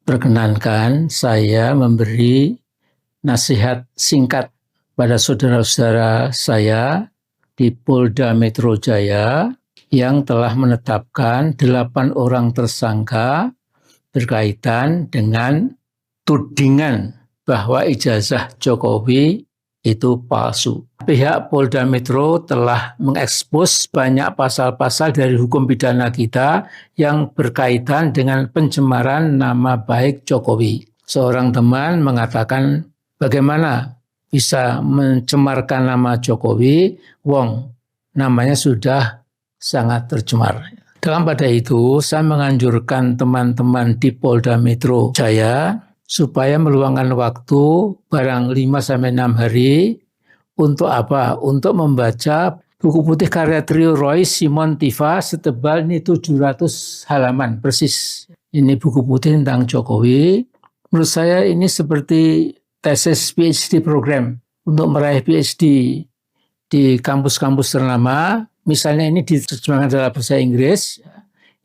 Perkenankan saya memberi nasihat singkat pada saudara-saudara saya di Polda Metro Jaya yang telah menetapkan 8 orang tersangka berkaitan dengan tudingan bahwa ijazah Jokowi itu palsu. Pihak Polda Metro telah mengekspos banyak pasal-pasal dari hukum pidana kita yang berkaitan dengan pencemaran nama baik Jokowi. Seorang teman mengatakan, bagaimana bisa mencemarkan nama Jokowi, wong namanya sudah sangat tercemar. Dalam pada itu, saya menganjurkan teman-teman di Polda Metro Jaya supaya meluangkan waktu barang 5-6 hari untuk apa? Untuk membaca buku putih karya trio Roy Simon Tifa setebal ini 700 halaman persis. Ini buku putih tentang Jokowi. Menurut saya ini seperti tesis PhD program untuk meraih PhD di kampus-kampus ternama. Misalnya ini diterjemahkan dalam bahasa Inggris.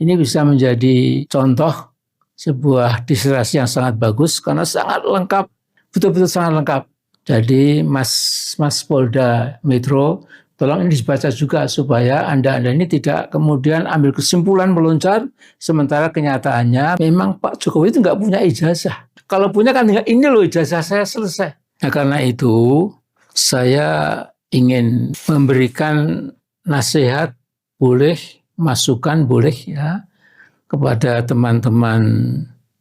Ini bisa menjadi contoh sebuah disertasi yang sangat bagus karena sangat lengkap, betul-betul sangat lengkap. Jadi Mas Polda Metro, tolong ini dibaca juga supaya Anda ini tidak kemudian ambil kesimpulan meloncat, sementara kenyataannya memang Pak Jokowi itu nggak punya ijazah. Kalau punya kan ini loh ijazah saya, selesai. Nah karena itu saya ingin memberikan nasihat, boleh, masukan boleh ya, kepada teman-teman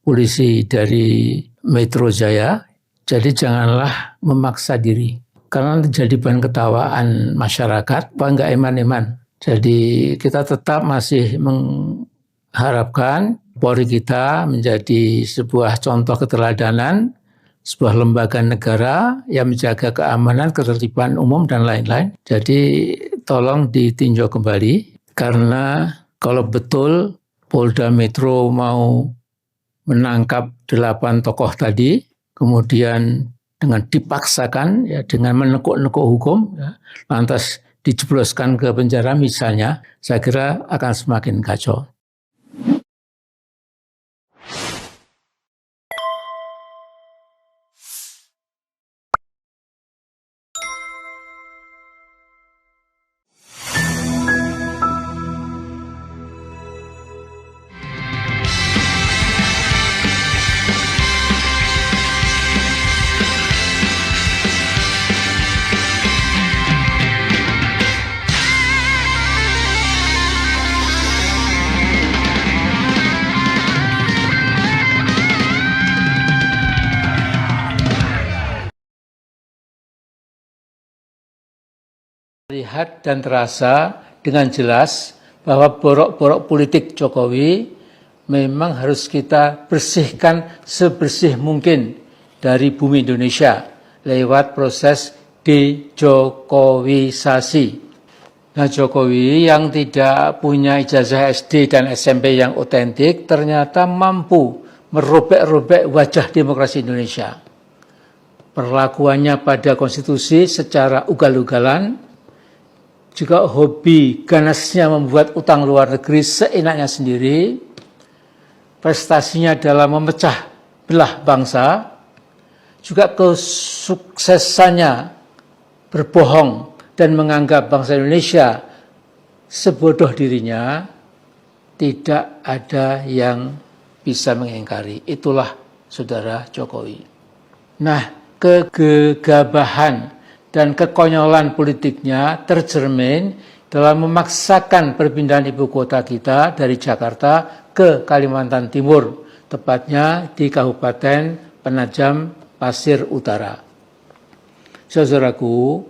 polisi dari Metro Jaya. Jadi janganlah memaksa diri, karena jadi bahan ketawaan masyarakat, nggak eman-eman. Jadi kita tetap masih mengharapkan Polri kita menjadi sebuah contoh keteladanan, sebuah lembaga negara yang menjaga keamanan, ketertiban umum, dan lain-lain. Jadi tolong ditinjau kembali, karena kalau betul Polda Metro mau menangkap 8 tokoh tadi, kemudian dengan dipaksakan, ya, dengan menekuk-nekuk hukum, ya, lantas dijebloskan ke penjara misalnya, saya kira akan semakin kacau. Lihat dan terasa dengan jelas bahwa borok-borok politik Jokowi memang harus kita bersihkan sebersih mungkin dari bumi Indonesia lewat proses dejokowisasi. Nah, Jokowi yang tidak punya ijazah SD dan SMP yang otentik ternyata mampu merobek-robek wajah demokrasi Indonesia. Perlakuannya pada konstitusi secara ugal-ugalan, juga hobi ganasnya membuat utang luar negeri seenaknya sendiri, prestasinya dalam memecah belah bangsa, juga kesuksesannya berbohong dan menganggap bangsa Indonesia sebodoh dirinya, tidak ada yang bisa mengingkari. Itulah saudara Jokowi. Nah, kegegabahan dan kekonyolan politiknya tercermin dalam memaksakan perpindahan ibu kota kita dari Jakarta ke Kalimantan Timur, tepatnya di Kabupaten Penajam Pasir Utara. Saudaraku,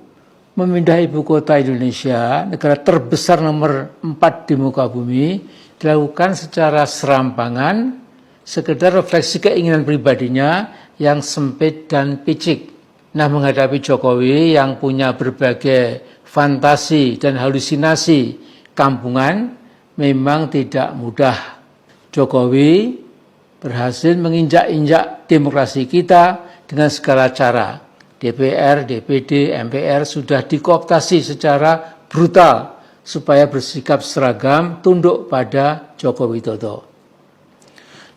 memindah ibu kota Indonesia, negara terbesar nomor 4 di muka bumi, dilakukan secara serampangan, sekedar refleksi keinginan pribadinya yang sempit dan picik. Nah, menghadapi Jokowi yang punya berbagai fantasi dan halusinasi kampungan memang tidak mudah. Jokowi berhasil menginjak-injak demokrasi kita dengan segala cara. DPR, DPD, MPR sudah dikooptasi secara brutal supaya bersikap seragam tunduk pada Joko Widodo.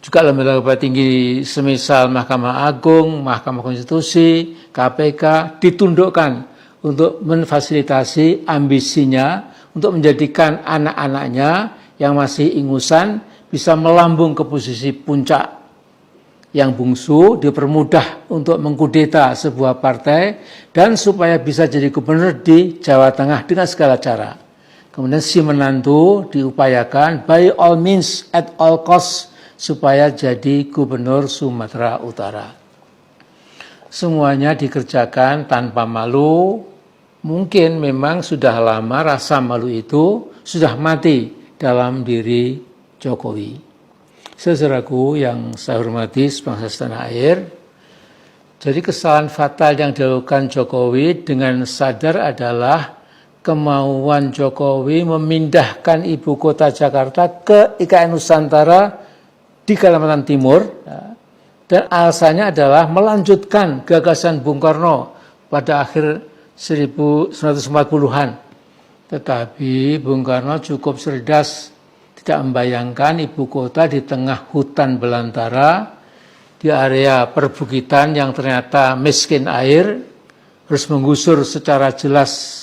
juga lembaga tinggi semisal Mahkamah Agung, Mahkamah Konstitusi, KPK ditundukkan untuk memfasilitasi ambisinya untuk menjadikan anak-anaknya yang masih ingusan bisa melambung ke posisi puncak. Yang bungsu dipermudah untuk mengkudeta sebuah partai dan supaya bisa jadi gubernur di Jawa Tengah dengan segala cara. Kemudian si menantu diupayakan by all means at all cost supaya jadi gubernur Sumatera Utara. Semuanya dikerjakan tanpa malu. Mungkin memang sudah lama rasa malu itu sudah mati dalam diri Jokowi. Saudaraku yang saya hormati sebangsa setanah air, jadi kesalahan fatal yang dilakukan Jokowi dengan sadar adalah kemauan Jokowi memindahkan ibu kota Jakarta ke IKN Nusantara di Kalimantan Timur, dan alasannya adalah melanjutkan gagasan Bung Karno pada akhir 1940-an. Tetapi Bung Karno cukup cerdas, tidak membayangkan ibu kota di tengah hutan belantara, di area perbukitan yang ternyata miskin air, harus menggusur secara jelas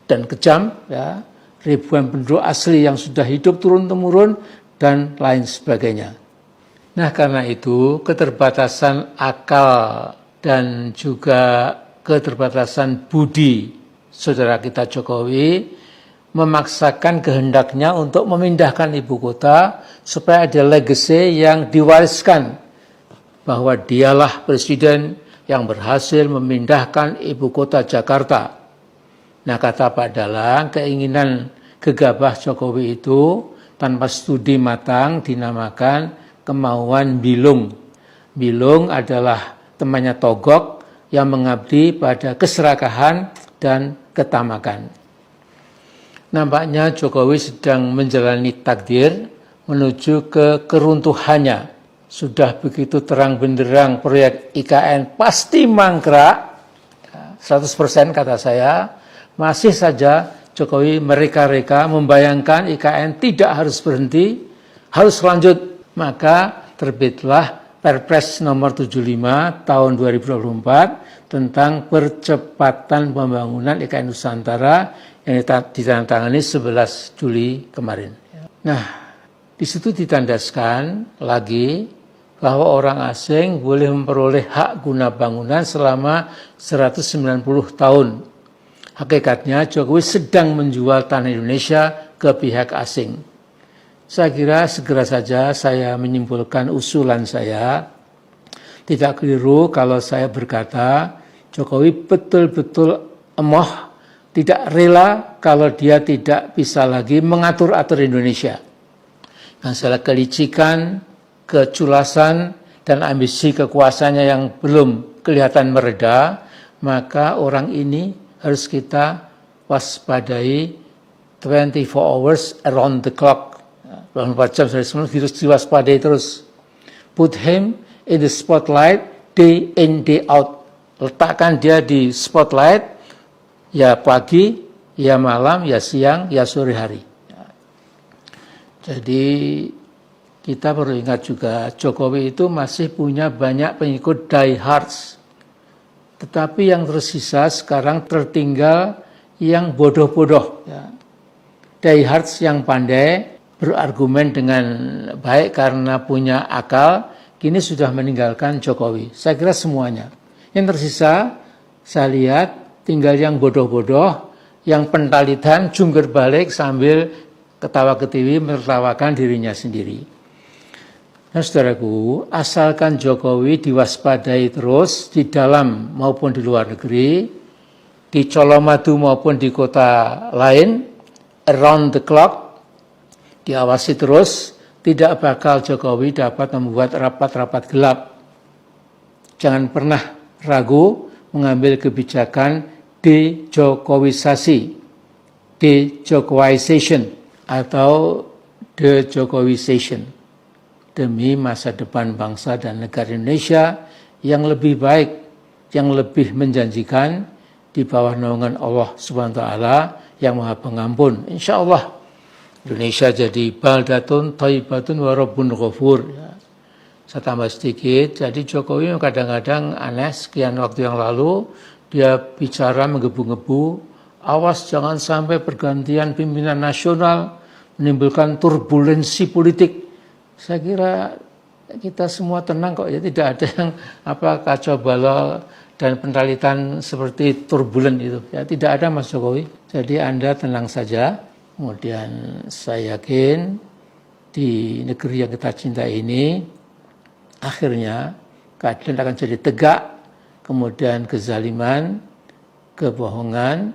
dan kejam, ya, ribuan penduduk asli yang sudah hidup turun-temurun, dan lain sebagainya. Nah, karena itu keterbatasan akal dan juga keterbatasan budi saudara kita Jokowi memaksakan kehendaknya untuk memindahkan ibu kota supaya ada legacy yang diwariskan bahwa dialah presiden yang berhasil memindahkan ibu kota Jakarta. Nah, kata Pak Dalang, keinginan gegabah Jokowi itu tanpa studi matang dinamakan kemauan bilung. Bilung adalah temannya Togok yang mengabdi pada keserakahan dan ketamakan. Nampaknya Jokowi sedang menjalani takdir menuju ke keruntuhannya. Sudah begitu terang benderang proyek IKN pasti mangkrak, 100% kata saya. Masih saja Jokowi mereka-reka membayangkan IKN tidak harus berhenti, harus lanjut. Maka terbitlah Perpres nomor 75 tahun 2024 tentang percepatan pembangunan IKN Nusantara yang ditandatangani 11 Juli kemarin. Nah, di situ ditandaskan lagi bahwa orang asing boleh memperoleh hak guna bangunan selama 190 tahun. Hakikatnya Jokowi sedang menjual tanah Indonesia ke pihak asing. Saya kira segera saja saya menyimpulkan usulan saya. Tidak keliru kalau saya berkata Jokowi betul-betul emoh, tidak rela kalau dia tidak bisa lagi mengatur-atur Indonesia. Yang segala kelicikan, keculasan, dan ambisi kekuasaannya yang belum kelihatan mereda, maka orang ini harus kita waspadai 24 hours around the clock. 24 jam sehari semalam harus diwaspadai terus. Put him in the spotlight day in, day out. Letakkan dia di spotlight, ya pagi, ya malam, ya siang, ya sore hari. Jadi kita perlu ingat juga Jokowi itu masih punya banyak pengikut diehards. Tetapi yang tersisa sekarang tertinggal yang bodoh-bodoh. Ya. Diehards yang pandai berargumen dengan baik karena punya akal, kini sudah meninggalkan Jokowi. Saya kira semuanya. Yang tersisa saya lihat tinggal yang bodoh-bodoh, yang pentalitan, jungkir balik sambil ketawa-ketiwi menertawakan dirinya sendiri. Nah, saudaraku, asalkan Jokowi diwaspadai terus di dalam maupun di luar negeri, di Colomadu maupun di kota lain, around the clock, diawasi terus, tidak bakal Jokowi dapat membuat rapat-rapat gelap. Jangan pernah ragu mengambil kebijakan de-Jokowisasi, de-Jokowization, atau de-Jokowization demi masa depan bangsa dan negara Indonesia yang lebih baik, yang lebih menjanjikan di bawah naungan Allah Subhanahu wa taala yang Maha Pengampun. Insyaallah Indonesia jadi baldatun thayyibatun wa rabbun ghafur. Saya tambah sedikit, jadi Jokowi kadang-kadang aneh, sekian waktu yang lalu dia bicara menggebu-gebu, awas jangan sampai pergantian pimpinan nasional menimbulkan turbulensi politik. Saya kira kita semua tenang kok ya, tidak ada yang kacau balau dan penelitian seperti turbulen itu. Ya tidak ada Mas Jokowi. Jadi Anda tenang saja. Kemudian saya yakin di negeri yang kita cintai ini akhirnya keadilan akan jadi tegak, kemudian kezaliman, kebohongan,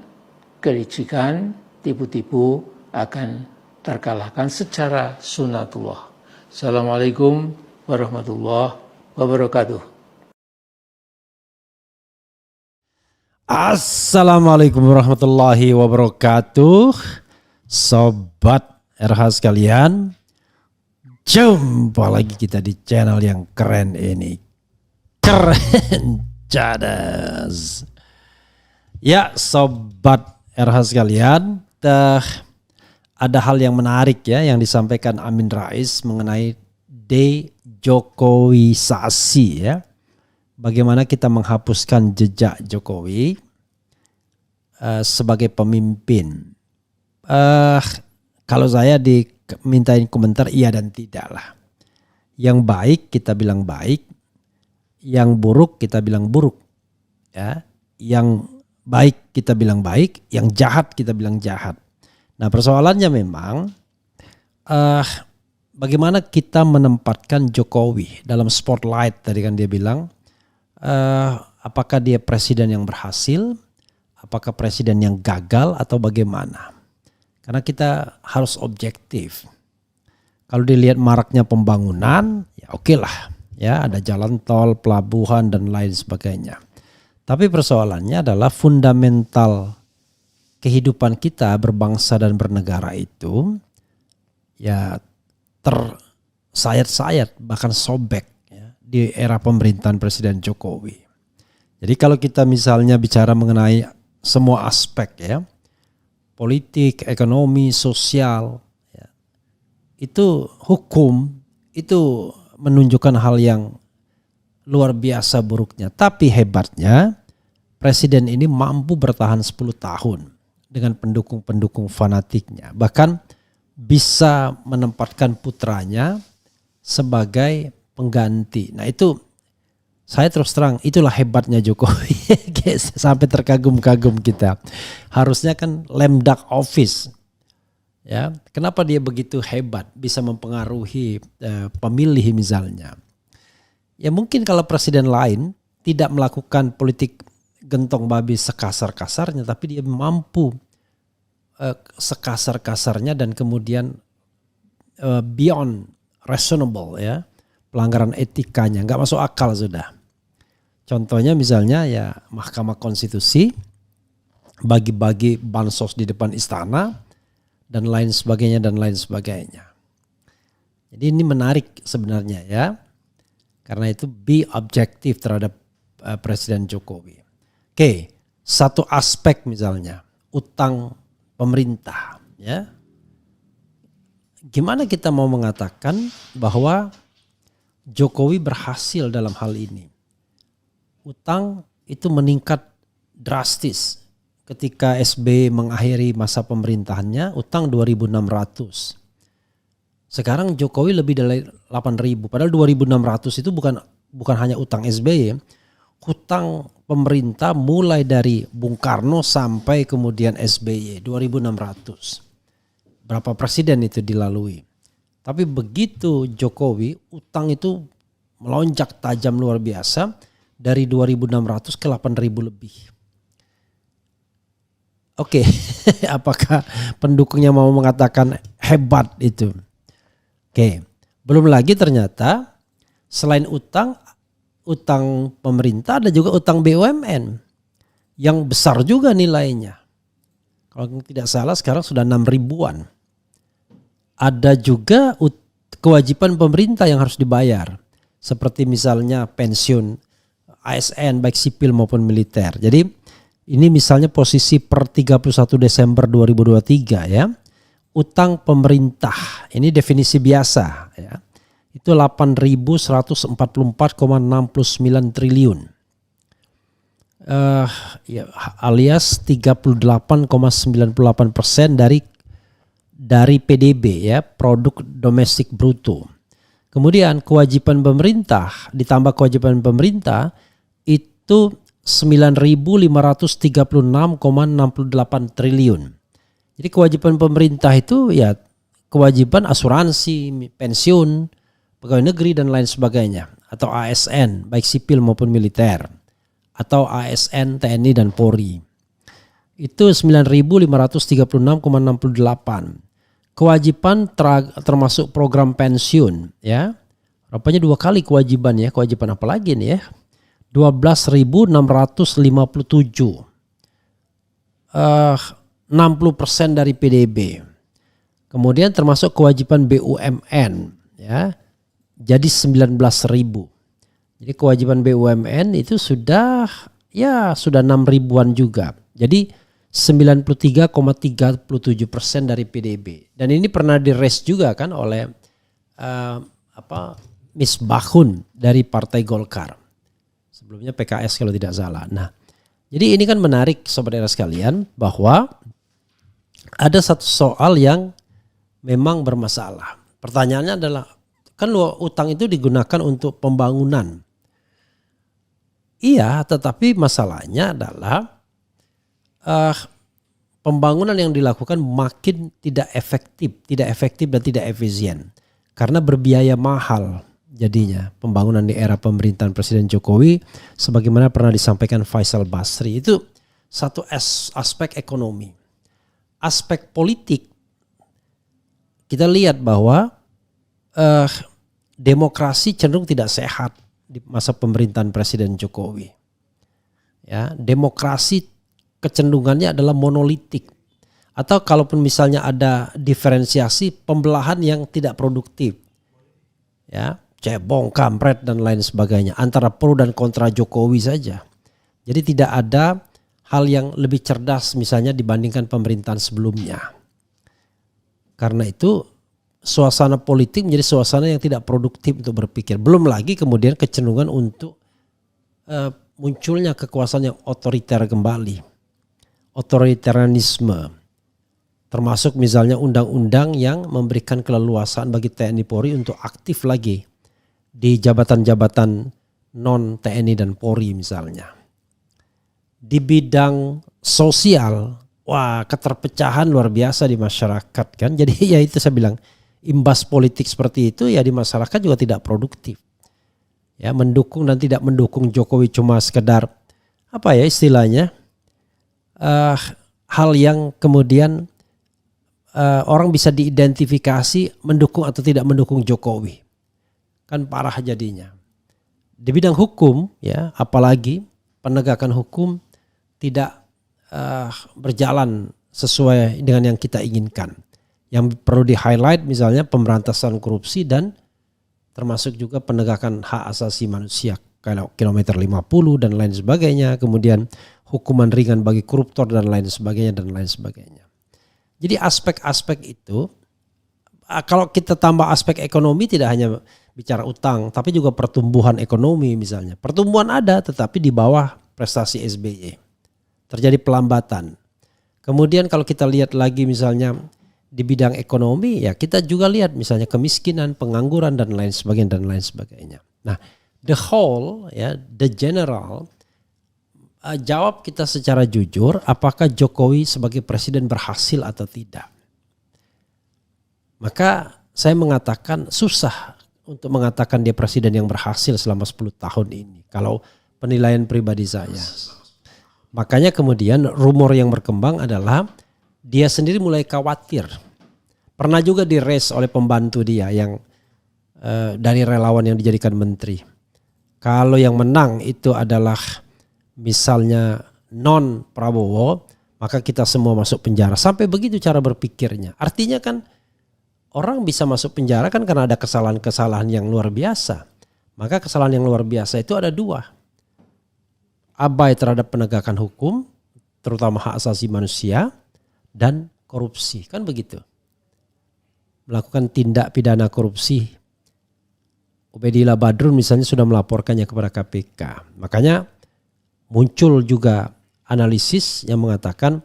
kelicikan, tipu-tipu akan terkalahkan secara sunatullah. Assalamualaikum warahmatullahi wabarakatuh. Assalamualaikum warahmatullahi wabarakatuh. Sobat RH sekalian, jumpa lagi kita di channel yang keren ini. Keren cadas. Ya Sobat RH sekalian, ada hal yang menarik ya yang disampaikan Amin Rais mengenai dejokowisasi ya. Bagaimana kita menghapuskan jejak Jokowi sebagai pemimpin. Kalau saya dimintain komentar iya dan tidak lah. Yang baik kita bilang baik, yang buruk kita bilang buruk. Ya, yang baik kita bilang baik, yang jahat kita bilang jahat. Nah persoalannya memang bagaimana kita menempatkan Jokowi dalam spotlight. Tadi kan dia bilang apakah dia presiden yang berhasil, apakah presiden yang gagal atau bagaimana. Karena kita harus objektif. Kalau dilihat maraknya pembangunan ya oke lah. Ya ada jalan tol, pelabuhan dan lain sebagainya. Tapi persoalannya adalah fundamental kehidupan kita berbangsa dan bernegara itu ya tersayat-sayat bahkan sobek ya, di era pemerintahan Presiden Jokowi. Jadi kalau kita misalnya bicara mengenai semua aspek ya, politik, ekonomi, sosial, ya, itu hukum itu menunjukkan hal yang luar biasa buruknya. Tapi hebatnya Presiden ini mampu bertahan 10 tahun. Dengan pendukung-pendukung fanatiknya. Bahkan bisa menempatkan putranya sebagai pengganti. Nah itu saya terus terang itulah hebatnya Jokowi. Sampai terkagum-kagum kita. Harusnya kan lame duck office. Ya, kenapa dia begitu hebat bisa mempengaruhi pemilih misalnya. Ya mungkin kalau presiden lain tidak melakukan politik gentong babi sekasar-kasarnya, tapi dia mampu sekasar-kasarnya dan kemudian beyond reasonable ya, pelanggaran etikanya nggak masuk akal sudah. Contohnya misalnya ya Mahkamah Konstitusi bagi-bagi bansos di depan istana dan lain sebagainya dan lain sebagainya. Jadi ini menarik sebenarnya ya, karena itu be objektif terhadap Presiden Jokowi. Oke, satu aspek misalnya utang pemerintah ya. Gimana kita mau mengatakan bahwa Jokowi berhasil dalam hal ini? Utang itu meningkat drastis ketika SBY mengakhiri masa pemerintahannya, utang 2.600. Sekarang Jokowi lebih dari 8.000. Padahal 2.600 itu bukan hanya utang SBY. Hutang pemerintah mulai dari Bung Karno sampai kemudian SBY 2.600. Berapa presiden itu dilalui. Tapi begitu Jokowi utang itu melonjak tajam luar biasa dari 2.600 ke 8.000 lebih. Oke, apakah pendukungnya mau mengatakan hebat itu? Oke, belum lagi ternyata selain utang pemerintah ada juga utang BUMN yang besar juga nilainya. Kalau tidak salah sekarang sudah 6 ribuan. Ada juga kewajiban pemerintah yang harus dibayar. Seperti misalnya pensiun ASN baik sipil maupun militer. Jadi ini misalnya posisi per 31 Desember 2023 ya. Utang pemerintah, ini definisi biasa ya. itu 8.144,69 triliun. Ya, alias 38,98% dari PDB ya, produk domestik bruto. Kemudian kewajiban pemerintah ditambah kewajiban pemerintah itu 9.536,68 triliun. Jadi kewajiban pemerintah itu ya kewajiban asuransi, pensiun, pegawai negeri dan lain sebagainya, atau ASN baik sipil maupun militer, atau ASN TNI dan Polri. Itu 9.536,68. Kewajiban termasuk program pensiun ya. Rupanya 2 kali kewajiban ya. Kewajiban apa lagi nih ya? 12.657. 60% dari PDB. Kemudian termasuk kewajiban BUMN ya. Jadi 19.000. Jadi kewajiban BUMN itu sudah 6.000-an juga. Jadi 93,37% dari PDB. Dan ini pernah di-raise juga kan oleh Misbahun dari Partai Golkar. Sebelumnya PKS kalau tidak salah. Nah, jadi ini kan menarik sobat era sekalian bahwa ada satu soal yang memang bermasalah. Pertanyaannya adalah kan utang itu digunakan untuk pembangunan. Iya, tetapi masalahnya adalah pembangunan yang dilakukan makin tidak efektif dan tidak efisien karena berbiaya mahal jadinya pembangunan di era pemerintahan Presiden Jokowi, sebagaimana pernah disampaikan Faisal Basri. Itu satu aspek ekonomi. Aspek politik kita lihat bahwa demokrasi cenderung tidak sehat di masa pemerintahan Presiden Jokowi. Ya, demokrasi kecenderungannya adalah monolitik, atau kalaupun misalnya ada diferensiasi pembelahan yang tidak produktif ya, cebong, kampret dan lain sebagainya antara pro dan kontra Jokowi saja. Jadi tidak ada hal yang lebih cerdas misalnya dibandingkan pemerintahan sebelumnya. Karena itu suasana politik menjadi suasana yang tidak produktif untuk berpikir. Belum lagi kemudian kecenderungan untuk munculnya kekuasaan yang otoriter kembali. Otoritarianisme, termasuk misalnya undang-undang yang memberikan keleluasaan bagi TNI Polri untuk aktif lagi di jabatan-jabatan non TNI dan Polri misalnya. Di bidang sosial, wah keterpecahan luar biasa di masyarakat kan. Jadi ya itu saya bilang, imbas politik seperti itu ya di masyarakat juga tidak produktif. Ya, mendukung dan tidak mendukung Jokowi cuma sekedar apa ya istilahnya, hal yang kemudian orang bisa diidentifikasi mendukung atau tidak mendukung Jokowi. Kan parah jadinya. Di bidang hukum ya, apalagi penegakan hukum tidak berjalan sesuai dengan yang kita inginkan. Yang perlu di-highlight misalnya pemberantasan korupsi dan termasuk juga penegakan hak asasi manusia kalau kilometer 50 dan lain sebagainya. Kemudian hukuman ringan bagi koruptor dan lain sebagainya dan lain sebagainya. Jadi aspek-aspek itu, kalau kita tambah aspek ekonomi tidak hanya bicara utang, tapi juga pertumbuhan ekonomi misalnya. Pertumbuhan ada tetapi di bawah prestasi SBY. Terjadi pelambatan. Kemudian kalau kita lihat lagi misalnya di bidang ekonomi ya kita juga lihat misalnya kemiskinan, pengangguran dan lain sebagainya. Nah, the whole ya, the general, jawab kita secara jujur, apakah Jokowi sebagai presiden berhasil atau tidak? Maka saya mengatakan susah untuk mengatakan dia presiden yang berhasil selama 10 tahun ini. Kalau penilaian pribadi saya. Makanya kemudian rumor yang berkembang adalah dia sendiri mulai khawatir. Pernah juga di-raise oleh pembantu dia yang dari relawan yang dijadikan menteri. Kalau yang menang itu adalah misalnya non Prabowo, maka kita semua masuk penjara. Sampai begitu cara berpikirnya. Artinya kan orang bisa masuk penjara kan karena ada kesalahan-kesalahan yang luar biasa. Maka kesalahan yang luar biasa itu ada 2. Abai terhadap penegakan hukum, terutama hak asasi manusia, dan korupsi. Kan begitu. Melakukan tindak pidana korupsi Ubedillah Badrun misalnya sudah melaporkannya kepada KPK. Makanya muncul juga analisis yang mengatakan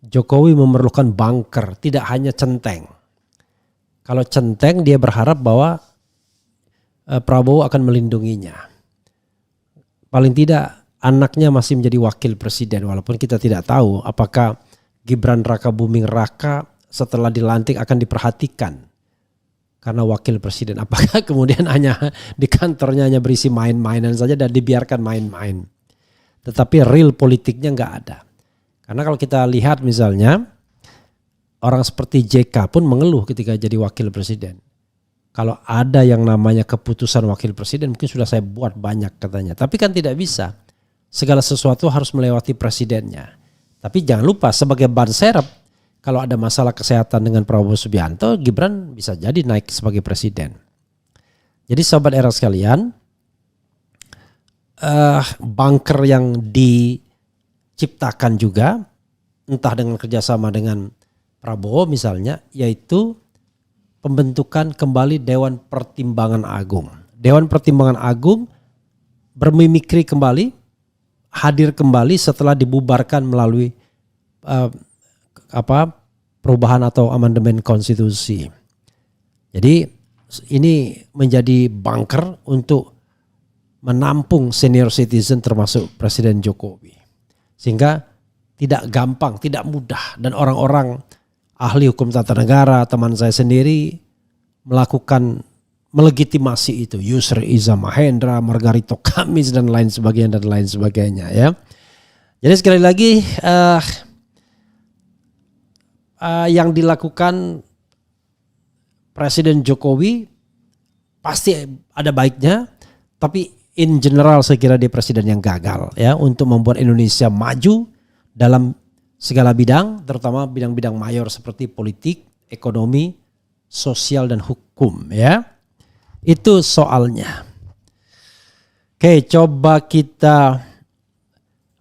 Jokowi memerlukan bunker, tidak hanya centeng. Kalau centeng dia berharap bahwa Prabowo akan melindunginya. Paling tidak anaknya masih menjadi wakil presiden, walaupun kita tidak tahu apakah Gibran Raka Buming Raka setelah dilantik akan diperhatikan karena wakil presiden. Apakah kemudian hanya di kantornya hanya berisi main-mainan saja dan dibiarkan main-main. Tetapi real politiknya nggak ada. Karena kalau kita lihat misalnya orang seperti JK pun mengeluh ketika jadi wakil presiden. Kalau ada yang namanya keputusan wakil presiden mungkin sudah saya buat banyak katanya. Tapi kan tidak bisa. Segala sesuatu harus melewati presidennya. Tapi jangan lupa sebagai ban serep, kalau ada masalah kesehatan dengan Prabowo Subianto, Gibran bisa jadi naik sebagai presiden. Jadi sobat era sekalian, bunker yang diciptakan juga, entah dengan kerjasama dengan Prabowo misalnya, yaitu pembentukan kembali Dewan Pertimbangan Agung. Dewan Pertimbangan Agung bermimikri kembali, hadir kembali setelah dibubarkan melalui perubahan atau amandemen konstitusi. Jadi ini menjadi bunker untuk menampung senior citizen termasuk Presiden Jokowi. Sehingga tidak gampang, tidak mudah, dan orang-orang ahli hukum tata negara, teman saya sendiri melakukan melegitimasi itu. Yusri Iza Mahendra, Margarito Kamis dan lain sebagainya ya. Jadi sekali lagi yang dilakukan Presiden Jokowi pasti ada baiknya, tapi in general saya kira dia presiden yang gagal ya untuk membuat Indonesia maju dalam segala bidang, terutama bidang-bidang mayor seperti politik, ekonomi, sosial dan hukum ya. Itu soalnya. Oke, coba kita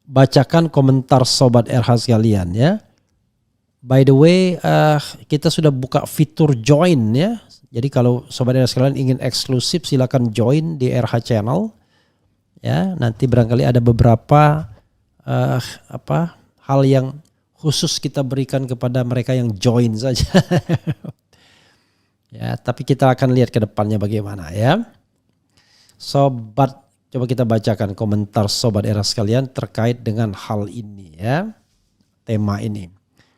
bacakan komentar sobat RH sekalian ya. By the way, kita sudah buka fitur join ya. Jadi kalau sobat RH sekalian ingin eksklusif silakan join di RH Channel. Ya, nanti barangkali ada beberapa hal yang khusus kita berikan kepada mereka yang join saja. Ya, tapi kita akan lihat ke depannya bagaimana ya. Sobat, coba kita bacakan komentar sobat era sekalian terkait dengan hal ini ya. Tema ini.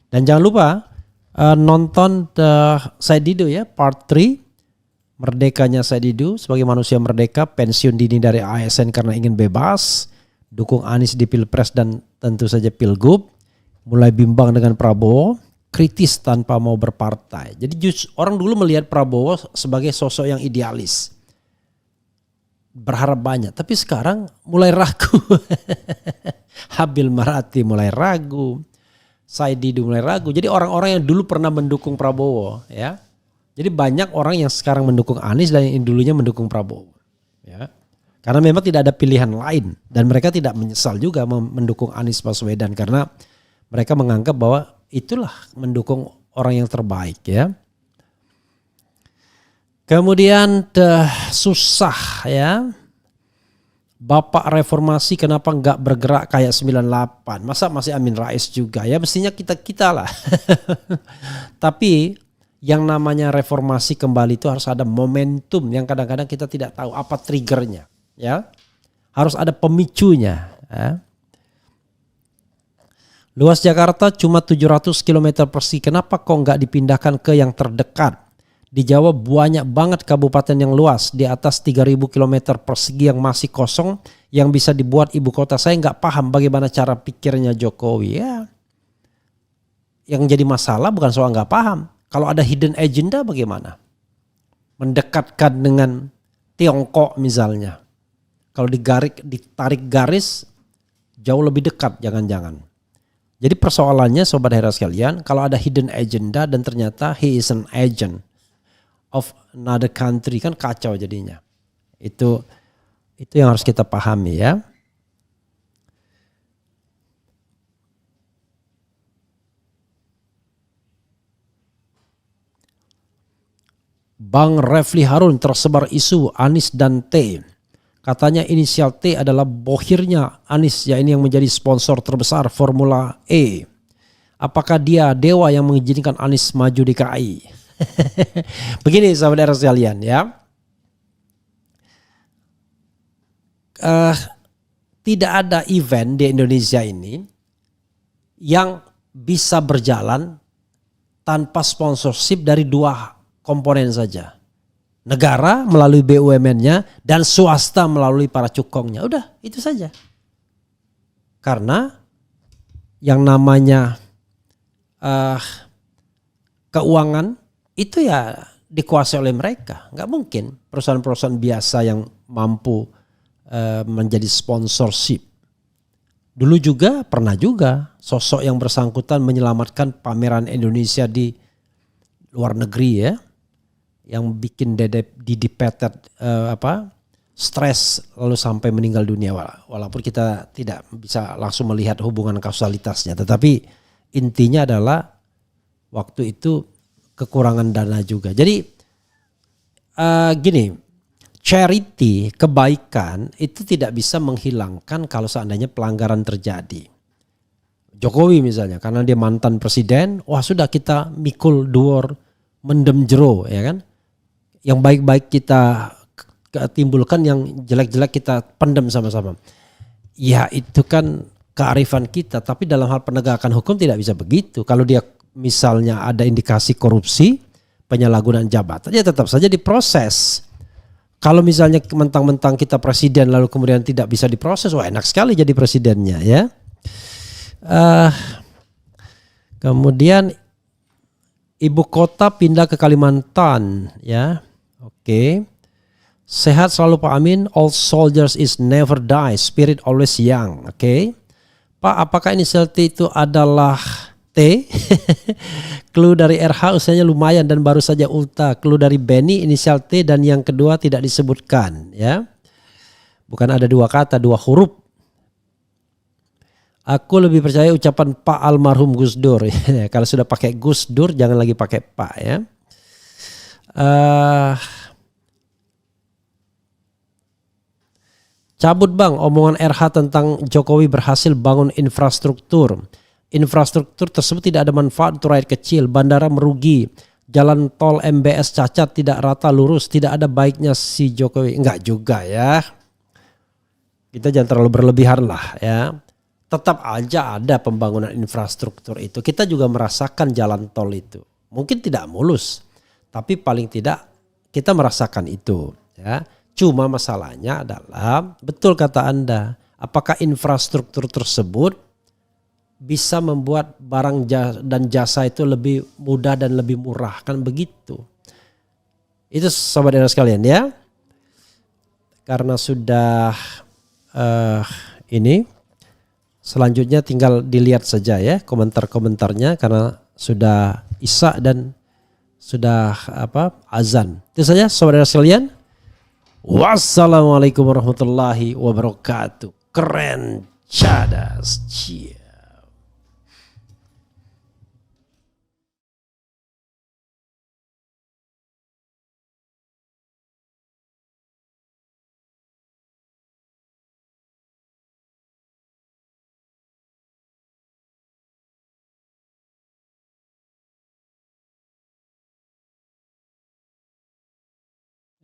Dan jangan lupa nonton Said Didu ya, part 3. Merdekanya Said Didu sebagai manusia merdeka, pensiun dini dari ASN karena ingin bebas, dukung Anies di Pilpres dan tentu saja Pilgub, mulai bimbang dengan Prabowo, kritis tanpa mau berpartai. Jadi orang dulu melihat Prabowo sebagai sosok yang idealis, berharap banyak, tapi sekarang mulai ragu. Habil Marati mulai ragu, Said Didu mulai ragu. Jadi orang-orang yang dulu pernah mendukung Prabowo ya. Jadi banyak orang yang sekarang mendukung Anies dan yang dulunya mendukung Prabowo. Ya. Karena memang tidak ada pilihan lain. Dan mereka tidak menyesal juga mendukung Anies Baswedan. Karena mereka menganggap bahwa itulah mendukung orang yang terbaik ya. Kemudian susah ya. Bapak reformasi kenapa nggak bergerak kayak 98? Masa masih Amin Rais juga ya, mestinya kita lah. Tapi yang namanya reformasi kembali itu harus ada momentum yang kadang-kadang kita tidak tahu apa triggernya ya. Harus ada pemicunya ya. Luas Jakarta cuma 700 km persegi, kenapa kok nggak dipindahkan ke yang terdekat? Di Jawa banyak banget kabupaten yang luas di atas 3.000 km persegi yang masih kosong yang bisa dibuat ibu kota. Saya nggak paham bagaimana cara pikirnya Jokowi ya. Yang jadi masalah bukan soal nggak paham. Kalau ada hidden agenda bagaimana? Mendekatkan dengan Tiongkok misalnya. Kalau ditarik garis jauh lebih dekat jangan-jangan. Jadi persoalannya sobat hera sekalian, kalau ada hidden agenda dan ternyata he is an agent of another country kan kacau jadinya. Itu yang harus kita pahami ya. Bang Refli Harun tersebar isu Anies dan T. Katanya inisial T adalah bohirnya Anies, ya ini yang menjadi sponsor terbesar Formula E. Apakah dia dewa yang mengizinkan Anies maju di KI? Begini saudara sekalian ya. Tidak ada event di Indonesia ini yang bisa berjalan tanpa sponsorship dari dua komponen saja. Negara melalui BUMN-nya dan swasta melalui para cukongnya. Udah, itu saja. Karena yang namanya keuangan itu ya dikuasai oleh mereka. Nggak mungkin perusahaan-perusahaan biasa yang mampu menjadi sponsorship. Dulu juga pernah juga sosok yang bersangkutan menyelamatkan pameran Indonesia di luar negeri ya, yang bikin Didi Petet stres lalu sampai meninggal dunia. Walaupun kita tidak bisa langsung melihat hubungan kausalitasnya, tetapi intinya adalah waktu itu kekurangan dana juga. Jadi gini, charity, kebaikan itu tidak bisa menghilangkan kalau seandainya pelanggaran terjadi. Jokowi misalnya, karena dia mantan presiden, wah sudah kita mikul duor, mendem jero, ya kan? Yang baik-baik kita timbulkan, yang jelek-jelek kita pendem sama-sama. Ya itu kan kearifan kita, tapi dalam hal penegakan hukum tidak bisa begitu. Kalau dia misalnya ada indikasi korupsi, penyalahgunaan jabatan, ya tetap saja diproses. Kalau misalnya mentang-mentang kita presiden lalu kemudian tidak bisa diproses, wah enak sekali jadi presidennya ya. Kemudian ibu kota pindah ke Kalimantan ya. Oke. Sehat selalu Pak Amin, all soldiers is never die, spirit always young. Oke. Pak, apakah inisial T itu adalah T? Clue dari RH usianya lumayan dan baru saja ulta. Clue dari Benny inisial T dan yang kedua tidak disebutkan ya. Bukan ada dua kata, dua huruf. Aku lebih percaya ucapan Pak almarhum Gus Dur. Kalau sudah pakai Gus Dur jangan lagi pakai Pak ya. Cabut bang omongan RH tentang Jokowi berhasil bangun infrastruktur. Infrastruktur tersebut tidak ada manfaat untuk rakyat kecil, bandara merugi, jalan tol MBS cacat, tidak rata lurus, tidak ada baiknya si Jokowi. Enggak juga ya. Kita jangan terlalu berlebihan lah ya. Tetap aja ada pembangunan infrastruktur itu. Kita juga merasakan jalan tol itu. Mungkin tidak mulus, tapi paling tidak kita merasakan itu ya. Cuma masalahnya adalah betul kata Anda, apakah infrastruktur tersebut bisa membuat barang dan jasa itu lebih mudah dan lebih murah, kan begitu. Itu sobat saudara sekalian ya. Karena sudah ini selanjutnya tinggal dilihat saja ya komentar-komentarnya karena sudah isya dan sudah azan. Itu saja saudara sekalian. Wassalamualaikum warahmatullahi wabarakatuh. Keren cadas. Cia.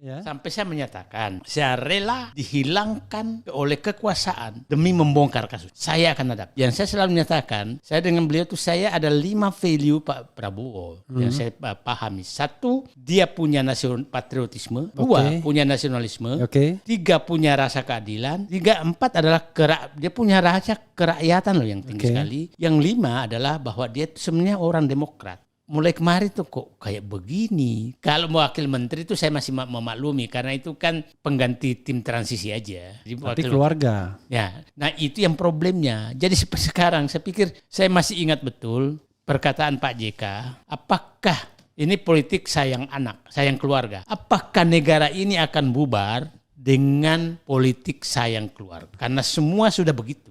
Ya. Sampai saya menyatakan, saya rela dihilangkan oleh kekuasaan demi membongkar kasus. Saya akan hadap. Yang saya selalu menyatakan, saya dengan beliau itu saya ada 5 value Pak Prabowo yang saya pahami. 1, dia punya patriotisme. 2, punya nasionalisme. 3, punya rasa keadilan. 4 adalah dia punya rasa kerakyatan loh yang tinggi sekali. Yang 5 adalah bahwa dia sebenarnya orang demokrat. Mulai kemarin tuh kok kayak begini. Kalau mau wakil menteri itu saya masih memaklumi karena itu kan pengganti tim transisi aja. Tapi keluarga. Ya, nah itu yang problemnya. Jadi seperti sekarang saya pikir saya masih ingat betul perkataan Pak JK. Apakah ini politik sayang anak, sayang keluarga? Apakah negara ini akan bubar dengan politik sayang keluarga? Karena semua sudah begitu.